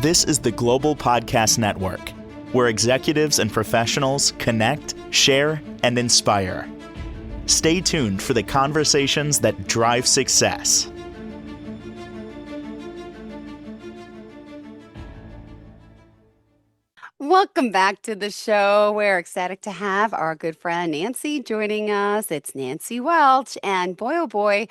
This is the Global Podcast Network, where executives and professionals connect, share, and inspire. Stay tuned for the conversations that drive success. Welcome back to the show. We're ecstatic to have our good friend Nancy joining us. It's Nancy Welch, and boy, oh boy,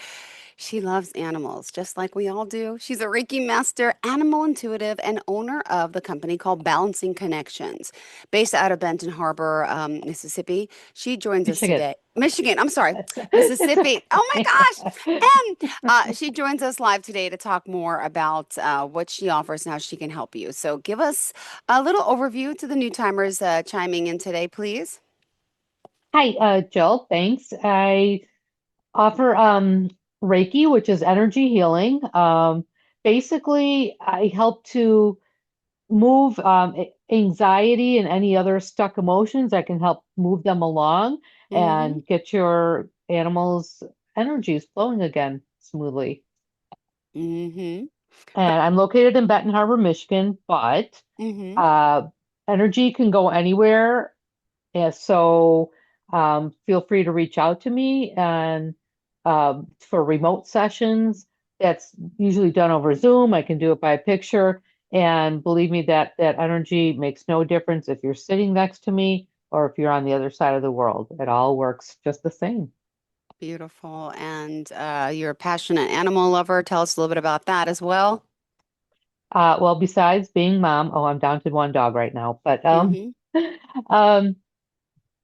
she loves animals, just like we all do. She's a Reiki master, animal intuitive, and owner of the company called Balancing Connections, based out of Benton Harbor, Mississippi. She joins us Michigan. today. Michigan, I'm sorry, It's Mississippi. Oh my gosh. okay. And she joins us live today to talk more about what she offers and how she can help you. So give us a little overview to the new timers chiming in today, please. Hi, Jill. Thanks. I offer Reiki, which is energy healing. Basically, I help to move anxiety and any other stuck emotions. I can help move them along Mm-hmm. and get your animals' energies flowing again smoothly. Mm-hmm. And I'm located in Benton Harbor, Michigan, but Mm-hmm. uh, energy can go anywhere. Yeah, so feel free to reach out to me and for remote sessions. That's usually done over Zoom. I can do it by picture. And believe me, that energy makes no difference if you're sitting next to me or if you're on the other side of the world. It all works just the same. Beautiful. And you're a passionate animal lover. Tell us a little bit about that as well. Well, besides being mom, oh, I'm down to one dog right now, but Mm-hmm. um,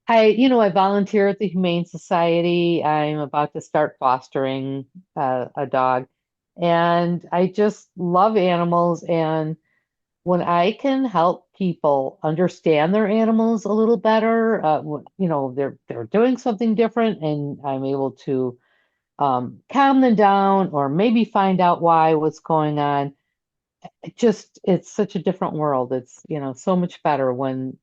I volunteer at the Humane Society. I'm about to start fostering a dog, and I just love animals. And when I can help people understand their animals a little better, they're doing something different, and I'm able to calm them down or maybe find out why, what's going on. It's such a different world. It's, so much better when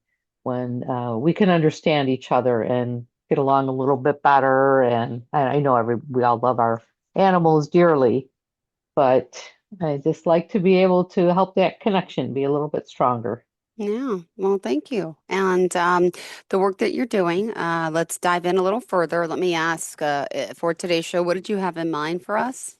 we can understand each other and get along a little bit better. And I know we all love our animals dearly, but I just like to be able to help that connection be a little bit stronger. Yeah, well, thank you. And the work that you're doing, let's dive in a little further. Let me ask for today's show, what did you have in mind for us?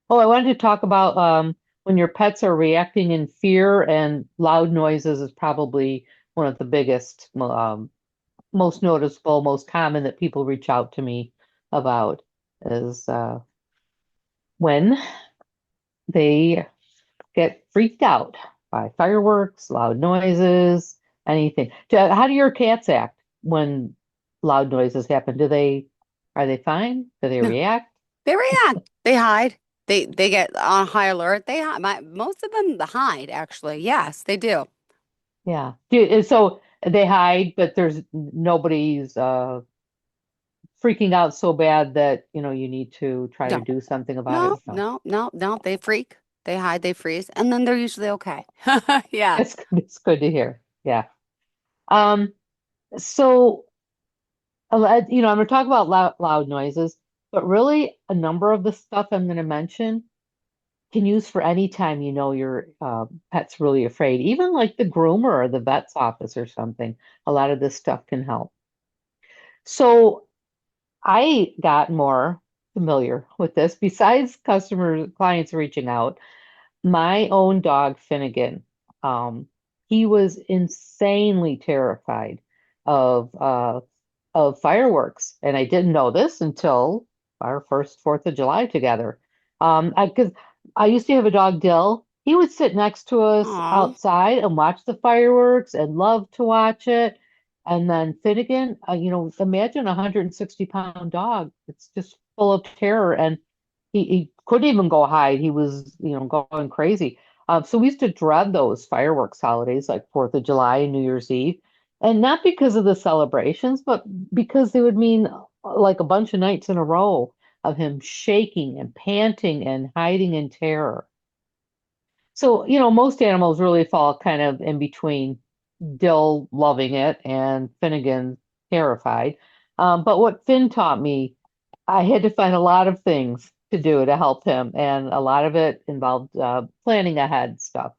Oh, I wanted to talk about when your pets are reacting in fear, and loud noises is probably one of the biggest, most noticeable, most common that people reach out to me about is when they get freaked out by fireworks, loud noises, anything. How do your cats act when loud noises happen? Are they fine? Do they No, react? they react. They hide. They get on high alert. They hide. Most of them hide, actually. Yes, they do. Yeah. So they hide, but there's nobody's freaking out so bad that, you need to try to No, do something about it. no, No. no, no, no. They freak. They hide. They freeze, and then they're usually okay. Yeah. It's good to hear. Yeah. Um, so I'm going to talk about loud noises, but really a number of the stuff I'm going to mention can use for any time your pet's really afraid, even like the groomer or the vet's office or something. A lot of this stuff can help. So I got more familiar with this. Besides clients reaching out, my own dog, Finnegan, um, he was insanely terrified of fireworks, and I didn't know this until our first Fourth of July together. Because I used to have a dog, Dill. He would sit next to us Aw. outside and watch the fireworks and love to watch it. And then Finnegan, imagine a 160-pound dog. It's just full of terror, and he couldn't even go hide. He was, going crazy. So we used to dread those fireworks holidays like Fourth of July and New Year's Eve. And not because of the celebrations, but because they would mean like a bunch of nights in a row of him shaking and panting and hiding in terror. So, most animals really fall kind of in between Dill loving it and Finnegan terrified. But what Finn taught me, I had to find a lot of things to do to help him, and a lot of it involved planning ahead stuff.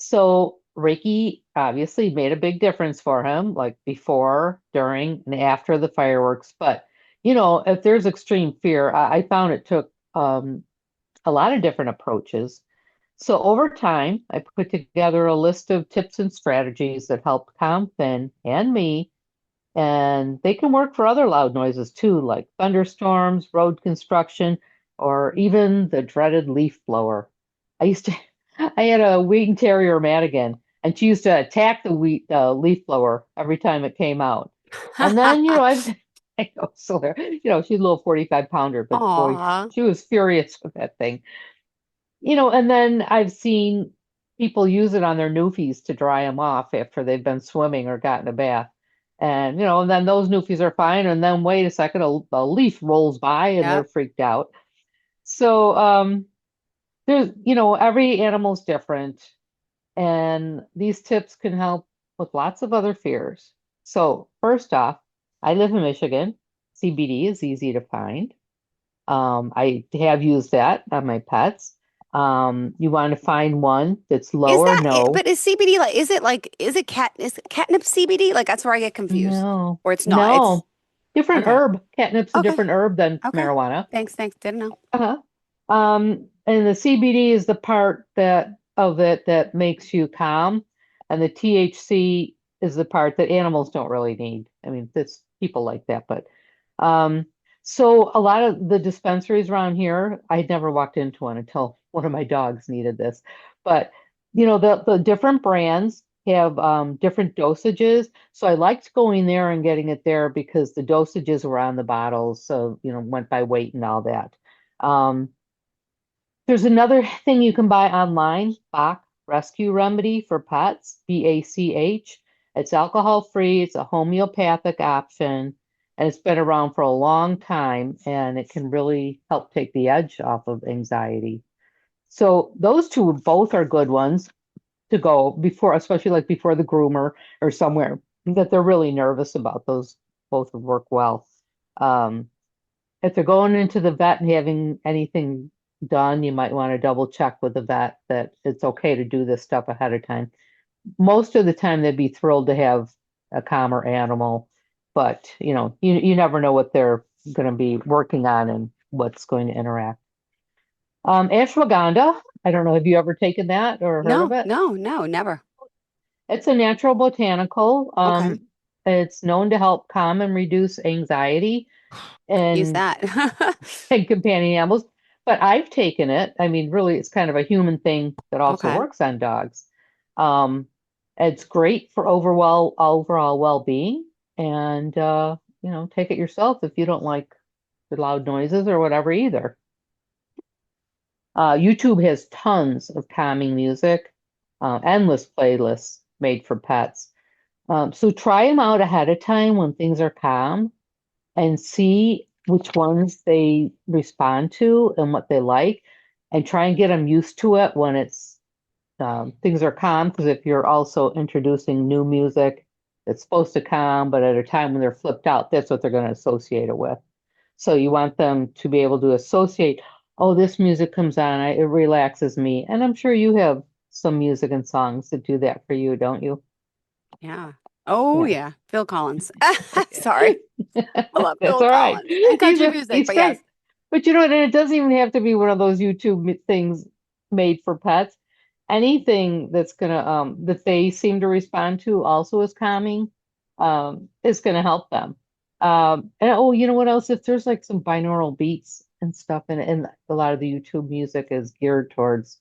So Reiki obviously made a big difference for him, like before, during, and after the fireworks. But, if there's extreme fear, I found it took a lot of different approaches. So over time, I put together a list of tips and strategies that help calm Finn and me, and they can work for other loud noises too, like thunderstorms, road construction, or even the dreaded leaf blower. I used to, I had a Wheaten Terrier Madigan, and she used to attack the leaf blower every time it came out. And then, I know, so there, she's a little 45 pounder, but boy, Aw. she was furious with that thing. And then I've seen people use it on their newfies to dry them off after they've been swimming or gotten a bath. And then those newfies are fine. And then wait a second, a leaf rolls by and they're Yep. freaked out. So, every animal's different. And these tips can help with lots of other fears. So, first off, I live in Michigan. CBD is easy to find. I have used that on my pets. You want to find one that's low Is or that it? no. But is CBD is it catnip CBD? Like that's where I get confused. No, Or it's not. It's no. Different okay. herb. Catnip's a Okay. different herb than Okay. marijuana. Thanks. Didn't know. Uh-huh. And the CBD is the part that of it that makes you calm, and the THC is the part that animals don't really need. I mean, it's people like that, but um, so a lot of the dispensaries around here, I'd never walked into one until one of my dogs needed this. But the different brands have different dosages. So I liked going there and getting it there because the dosages were on the bottles, so went by weight and all that. Um, there's another thing you can buy online, Bach Rescue Remedy for Pets, BACH. It's alcohol free, it's a homeopathic option, and it's been around for a long time, and it can really help take the edge off of anxiety. So those two both are good ones to go before, especially like before the groomer or somewhere that they're really nervous about. Those both would work well. Um, if they're going into the vet and having anything done, you might want to double check with the vet that it's okay to do this stuff ahead of time. Most of the time, they'd be thrilled to have a calmer animal, but you never know what they're going to be working on and what's going to interact. Ashwagandha, I don't know, have you ever taken that or heard of No, it? no, never. It's a natural botanical. Okay. It's known to help calm and reduce anxiety Use and that. and companion animals. But I've taken it. I mean, really, it's kind of a human thing that also Okay. works on dogs. Um, it's great for overall well-being, and take it yourself if you don't like the loud noises or whatever either. YouTube has tons of calming music, endless playlists made for pets. So try them out ahead of time when things are calm and see which ones they respond to and what they like, and try and get them used to it when it's things are calm. Because if you're also introducing new music that's supposed to calm, but at a time when they're flipped out, that's what they're going to associate it with. So you want them to be able to associate, oh, this music comes on, it relaxes me. And I'm sure you have some music and songs that do that for you, don't you? Yeah. Oh Yeah. yeah. Phil Collins. Sorry. I love That's Phil all right. Collins and country music, He's but yes. great. But and it doesn't even have to be one of those YouTube things made for pets. Anything that's gonna that they seem to respond to also is calming, is gonna help them. And oh, you know what else? If there's like some binaural beats and stuff, and a lot of the YouTube music is geared towards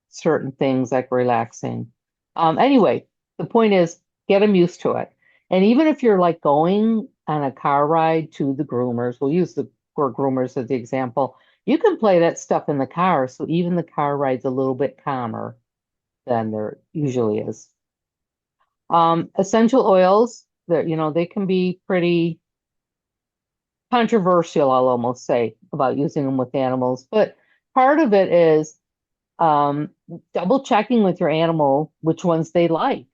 certain things like relaxing. Anyway, the point is get them used to it. And even if you're like going on a car ride to the groomers, we'll use the poor groomers as the example. You can play that stuff in the car, so even the car ride's a little bit calmer than there usually is. Essential oils, that they can be pretty controversial, I'll almost say, about using them with animals. But part of it is um, double checking with your animal which ones they like.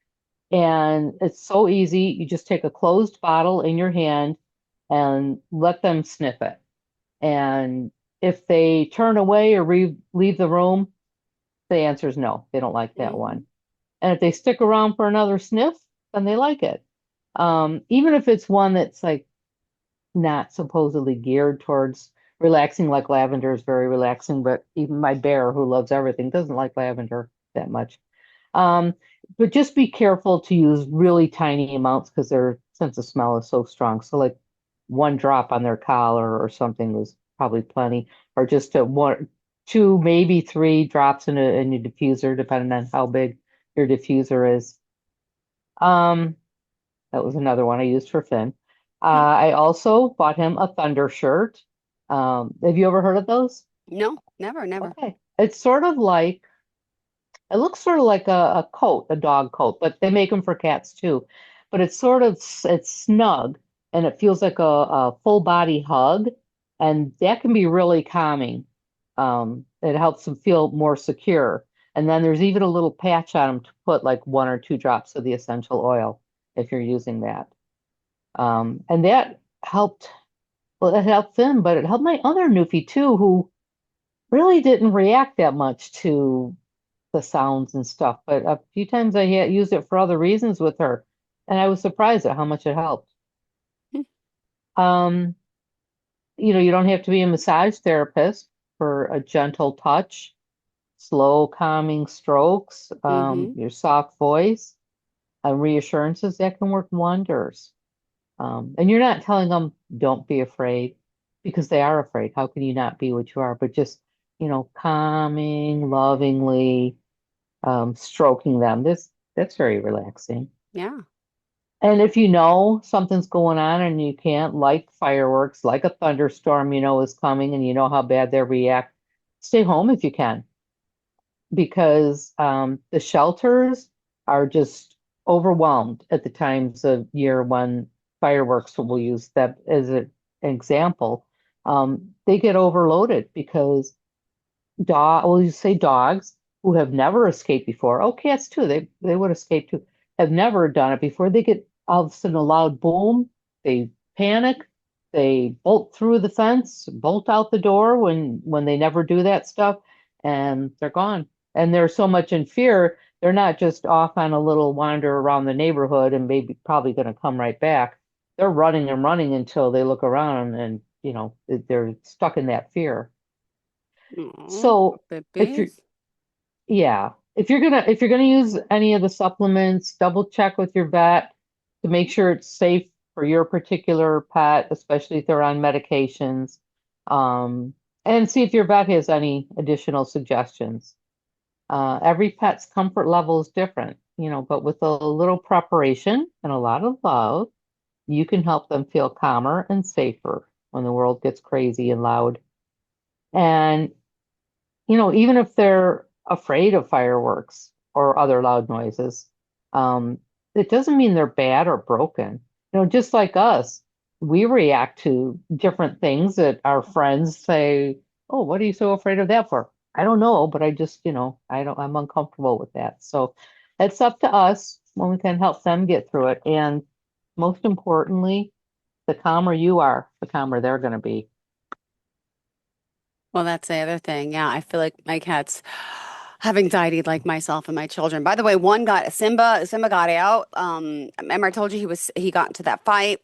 And it's so easy. You just take a closed bottle in your hand and let them sniff it. And if they turn away or leave the room, the answer is no, they don't like that Mhm. one. And if they stick around for another sniff, then they like it. Even if it's one that's like not supposedly geared towards relaxing, like lavender is very relaxing, but even my bear, who loves everything, doesn't like lavender that much. Um, but just be careful to use really tiny amounts because their sense of smell is so strong. So like one drop on their collar or something was probably plenty, or just a one, two, maybe three drops in a diffuser, depending on how big your diffuser is. Um, that was another one I used for Finn. Hmm. I also bought him a Thunder shirt. Have you ever heard of those? No, never, never. Okay. It's sort of like, it looks sort of like a coat, a dog coat, but they make them for cats too. But it's sort of, it's snug and it feels like a full body hug. And that can be really calming. It helps them feel more secure. And then there's even a little patch on them to put like one or two drops of the essential oil if you're using that. And that helped, well, it helped them, but it helped my other Newfie too, who really didn't react that much to the sounds and stuff. But a few times I had used it for other reasons with her, and I was surprised at how much it helped. Hmm. Um, you don't have to be a massage therapist for a gentle touch, slow, calming strokes, Mm-hmm. your soft voice, reassurances that can work wonders. And you're not telling them, don't be afraid, because they are afraid. How can you not be what you are? But just, calming, lovingly, stroking them. That's very relaxing. Yeah. And if you know something's going on and you can't, like fireworks, like a thunderstorm, is coming and you know how bad they react, stay home if you can because the shelters are just overwhelmed at the times of year when fireworks, we'll use that as an example. They get overloaded because well, you say dogs who have never escaped before. Oh, cats too. They would escape too. Have never done it before. They get all of a sudden a loud boom. They panic. They bolt through the fence, bolt out the door when they never do that stuff, and they're gone. And they're so much in fear, they're not just off on a little wander around the neighborhood and maybe probably going to come right back. They're running and running until they look around and they're stuck in that fear. Oh, So if you're babies. yeah, if you're gonna use any of the supplements, double check with your vet to make sure it's safe for your particular pet, especially if they're on medications. And see if your vet has any additional suggestions. Every pet's comfort level is different, but with a little preparation and a lot of love, you can help them feel calmer and safer when the world gets crazy and loud. And even if they're afraid of fireworks or other loud noises, um, it doesn't mean they're bad or broken. Just like us, we react to different things that our friends say, "Oh, what are you so afraid of that for?" I don't know, but I just, I'm uncomfortable with that. So it's up to us when we can help them get through it. And most importantly, the calmer you are, the calmer they're going to be. Well, that's the other thing. Yeah, I feel like my cats have anxiety like myself and my children. By the way, one got Simba got out. Remember I told you he got into that fight.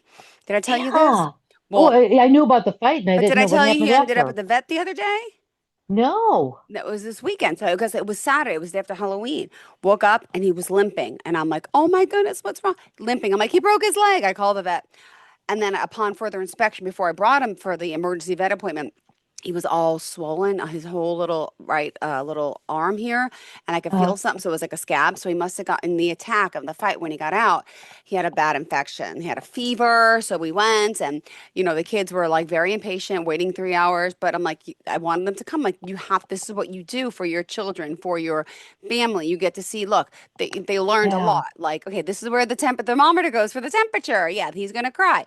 Did I tell you this? Yeah. Oh, Well, I knew about the fight and I but didn't did I know what tell you happened he ended up at after. the vet the other day? No. That was this weekend. So because it was Saturday, it was after Halloween. Woke up and he was limping. And I'm like, oh my goodness, what's wrong? Limping. I'm like, he broke his leg. I called the vet. And then upon further inspection, before I brought him for the emergency vet appointment, he was all swollen, his whole little right little arm here, and I could Uh, feel something. So it was like a scab. So he must have gotten the attack of the fight when he got out. He had a bad infection. He had a fever. So we went, and the kids were like very impatient, waiting 3 hours. But I'm like, I wanted them to come. Like, you have. This is what you do for your children, for your family. You get to see. Look, they learned a yeah. lot. Like, okay, this is where the thermometer goes for the temperature. Yeah, he's gonna cry.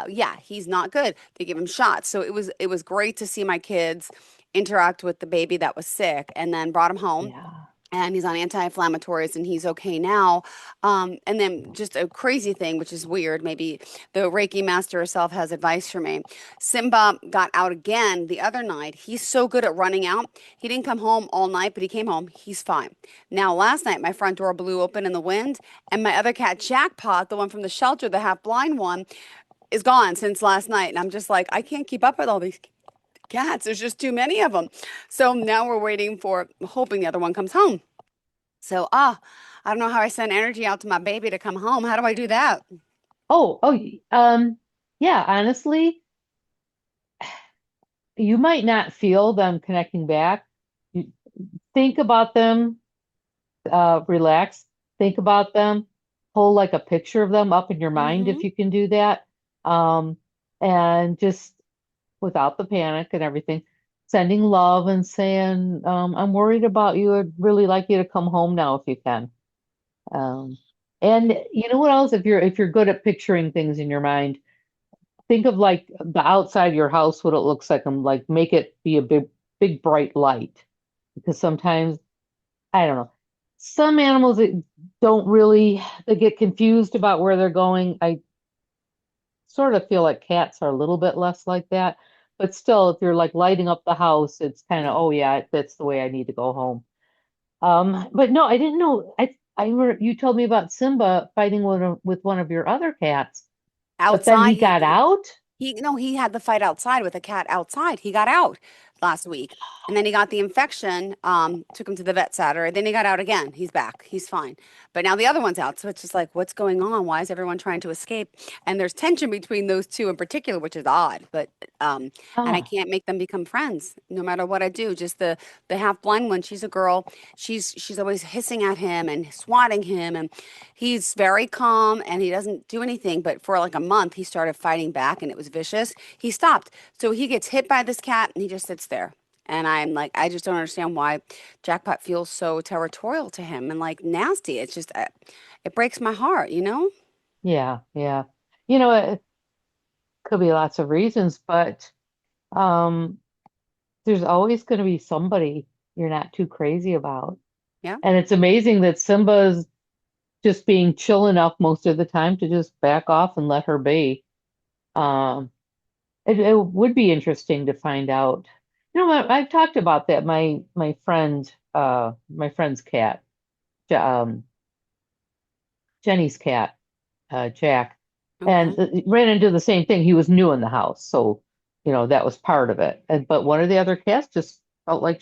Yeah, he's not good. They give him shots. So it was great to see my kids interact with the baby that was sick and then brought him home. Yeah. and he's on anti-inflammatories and he's okay now. And then just a crazy thing, which is weird. Maybe the Reiki master herself has advice for me. Simba got out again the other night. He's so good at running out. He didn't come home all night, but he came home. He's fine. Now, last night, my front door blew open in the wind, and my other cat, Jackpot, the one from the shelter, the half blind one, is gone since last night. And I'm just like, I can't keep up with all these cats. There's just too many of them. So now we're waiting for, hoping the other one comes home. So, I don't know how I send energy out to my baby to come home. How do I do that? Oh, yeah, honestly, you might not feel them connecting back. You think about them, relax, think about them, pull like a picture of them up in your mind Hmm. if you can do that. Um, and just without the panic and everything, sending love and saying, I'm worried about you. I'd really like you to come home now if you can. Um, and you know what else? If you're good at picturing things in your mind, think of like the outside of your house, what it looks like, and like make it be a big bright light. Because sometimes, I don't know, some animals that don't really, they get confused about where they're going. I sort of feel like cats are a little bit less like that. But still, if you're like lighting up the house, it's kind of, Yeah. oh yeah, that's the way I need to go home. But no, I didn't know. You told me about Simba fighting with one of your other cats, but then Outside, he got out. he no, he had the fight outside with a cat outside. He got out last week. And then he got the infection. Took him to the vet Saturday. Then he got out again. He's back. He's fine. But now the other one's out. So it's just like, what's going on? Why is everyone trying to escape? And there's tension between those two in particular, which is odd. But and I Oh, can't make them become friends no matter what I do. Just the half blind one, she's a girl. She's always hissing at him and swatting him, and he's very calm and he doesn't do anything. But for like a month, he started fighting back and it was vicious. He stopped. So he gets hit by this cat and he just sits there. And I'm like, I just don't understand why Jackpot feels so territorial to him and like nasty. It's just, it breaks my heart, you know? yeah, yeah. It could be lots of reasons, but um, there's always going to be somebody you're not too crazy about. Yeah. And it's amazing that Simba's just being chill enough most of the time to just back off and let her be. Um, it would be interesting to find out. I've talked about that. My friend's cat, um, Jenny's cat, Jack, and Okay. ran into the same thing. He was new in the house, so that was part of it. But one of the other cats just felt like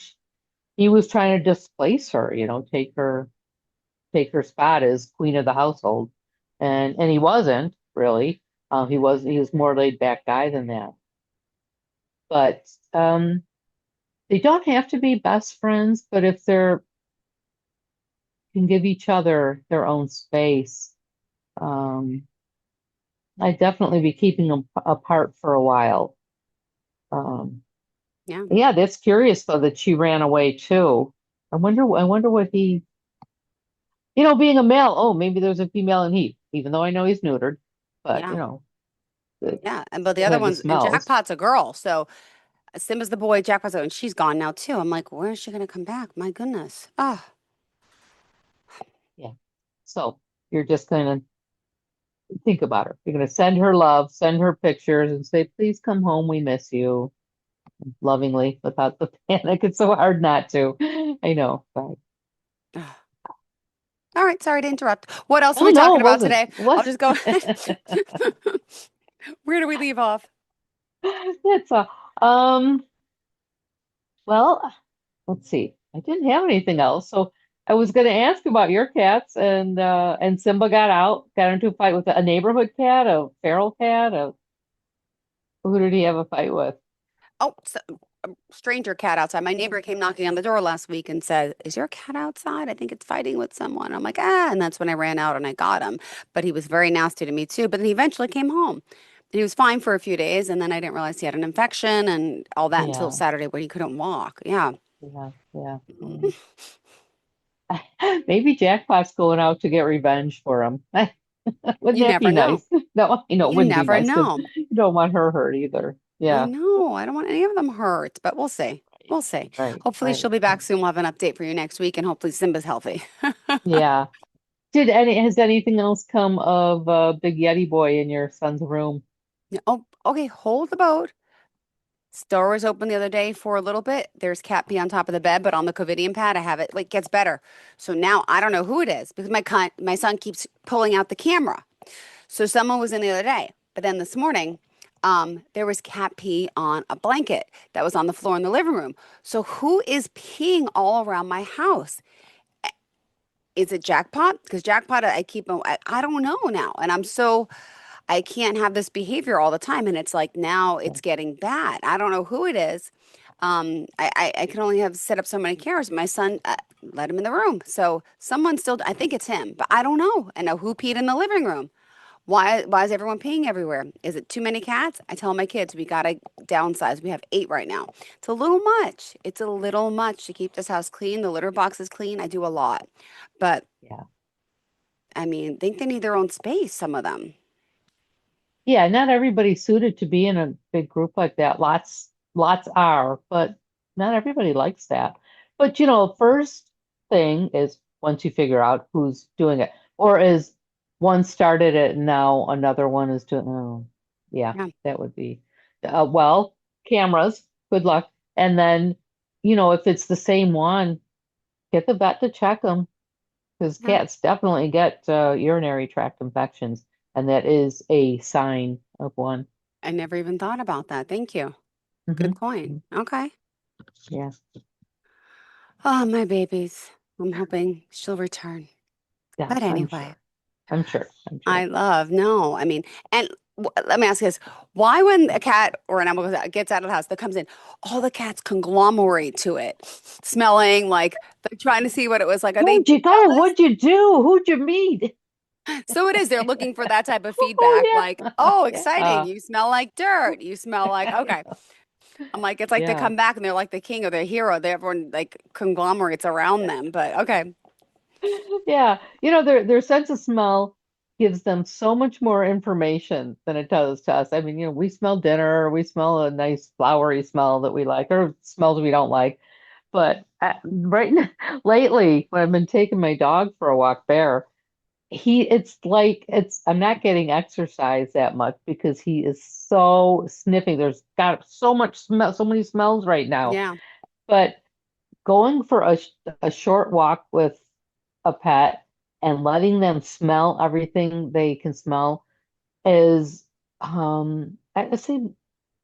he was trying to displace her. Take her spot as queen of the household, and he wasn't really. He was more laid back guy than that. But they don't have to be best friends, but if they're can give each other their own space, um, I'd definitely be keeping them apart for a while. Um, Yeah. yeah, that's curious though that she ran away too. I wonder what being a male, oh, maybe there's a female in he, even though I know he's neutered, but Yeah. they Yeah. And but the still other have the one's, and smells. Jackpot's a girl. So Simba's the boy, Jackpot's, and she's gone now too. I'm like, where is she going to come back? My goodness. Oh, Yeah. So you're just gonna think about her. You're gonna send her love, send her pictures, and say, please come home. We miss you. Lovingly, without the panic. It's so hard not to. I know. But all right, sorry to interrupt. What else are oh we no, talking it about wasn't. today? I'll What? just go. Where do we leave off? That's a um. Well, let's see. I didn't have anything else, so I was going to ask about your cats, and Simba got into a fight with a neighborhood cat, a feral cat. Who did he have a fight with? Oh, so, a stranger cat outside. My neighbor came knocking on the door last week and said, "Is your cat outside? I think it's fighting with someone." I'm like, ah, and that's when I ran out and I got him. But he was very nasty to me too. But then he eventually came home. And he was fine for a few days, and then I didn't realize he had an infection and all that until Yeah, Saturday when he couldn't walk. Yeah. yeah, yeah. Mhm. Maybe Jackpot's going out to get revenge for him. Wouldn't You that be never know. nice? No, it You wouldn't be never nice because know. you don't want her hurt either. I Yeah. know. I don't want any of them hurt, but we'll see. We'll see. Right, Hopefully she'll right. be back soon. We'll have an update for you next week, and hopefully Simba's healthy. Yeah. Has anything else come of Big Yeti Boy in your son's room? Oh, okay. Hold the boat. Door was open the other day for a little bit. There's cat pee on top of the bed, but on the Covidian pad, I have it. Like gets better. So now I don't know who it is because my son keeps pulling out the camera. So someone was in the other day, but then this morning, there was cat pee on a blanket that was on the floor in the living room. So who is peeing all around my house? Is it Jackpot? Because Jackpot, I keep him. I don't know now, and I can't have this behavior all the time, and it's like now Yeah. it's getting bad. I don't know who it is. I can only have set up so many cameras. My son let him in the room, so someone still. I think it's him, but I don't know. And now who peed in the living room? Why is everyone peeing everywhere? Is it too many cats? I tell my kids we gotta downsize. We have 8 right now. It's a little much. It's a little much to keep this house clean. The litter box is clean. I do a lot, but Yeah. I mean, think they need their own space. Some of them. Yeah, not everybody's suited to be in a big group like that. Lots are, but not everybody likes that. But first thing is once you figure out who's doing it, or is one started it and now another one is doing, oh, yeah, Yeah, that would be, well, cameras, good luck. And then, if it's the same one, get the vet to check them because yeah. cats definitely get urinary tract infections, and that is a sign of one. I never even thought about that. Thank you. Good Hmm. point. Okay. Yeah, Oh, my babies. I'm hoping she'll return. yeah, But I'm anyway, sure. I'm sure. I'm I sure. love, no, I mean, and let me ask you this. Why, when a cat or an animal gets out of the house that comes in, all the cats conglomerate to it, smelling like they're trying to see what it was like? Are they Where'd you go? What'd you do? Who'd you meet? jealous? So it is. They're looking for that type of feedback, Oh like, yeah. oh, exciting. Yeah. You smell like dirt. You smell like, okay. I'm like, it's like they Yeah. come back and they're like the king or the hero. They everyone like conglomerates around them. But okay. Yeah. Their sense of smell gives them so much more information than it does to us. I mean, we smell dinner, we smell a nice flowery smell that we like, or smells we don't like. But right now, lately, when I've been taking my dog for a walk, Bear, it's like I'm not getting exercise that much because he is so sniffing. There's got so much smell, so many smells right now. Yeah. But going for a short walk with a pet and letting them smell everything they can smell is, I say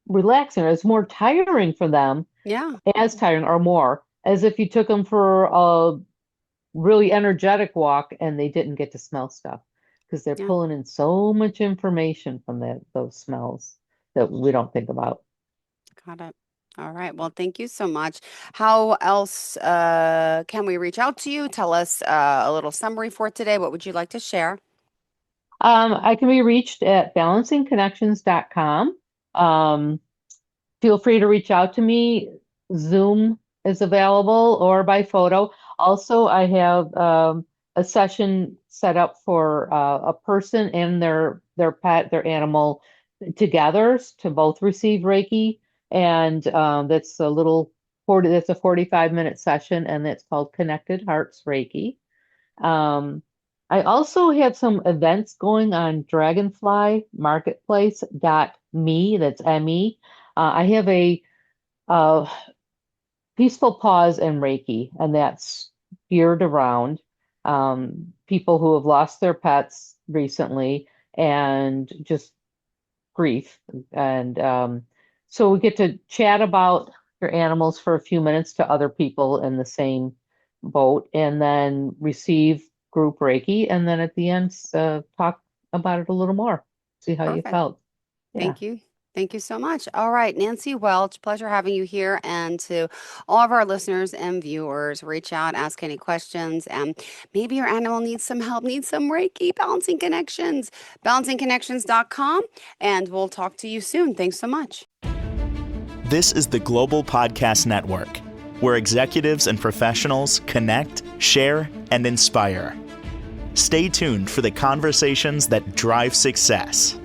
relaxing. It's more tiring for them, Yeah. as tiring or more, as if you took them for a really energetic walk and they didn't get to smell stuff because they're Yeah. pulling in so much information from those smells that we don't think about. Got it. All right. Well, thank you so much. How else can we reach out to you? Tell us a little summary for today. What would you like to share? I can be reached at balancingconnections.com. Feel free to reach out to me. Zoom is available or by photo. Also, I have a session set up for a person and their pet, their animal together to both receive Reiki. And that's that's a 45-minute session, and it's called Connected Hearts Reiki. Um, I also have some events going on dragonflymarketplace.me. That's ME. I have a uh, peaceful pause and Reiki, and that's geared around people who have lost their pets recently and just grief. And so we get to chat about your animals for a few minutes to other people in the same boat, and then receive group Reiki, and then at the end, talk about it a little more, see how you Perfect. felt. Yeah. Thank you. Thank you so much. All right, Nancy Welch, pleasure having you here. And to all of our listeners and viewers, reach out, ask any questions, and maybe your animal needs some help, needs some Reiki, Balancing Connections, balancingconnections.com. And we'll talk to you soon. Thanks so much. This is the Global Podcast Network, where executives and professionals connect, share, and inspire. Stay tuned for the conversations that drive success.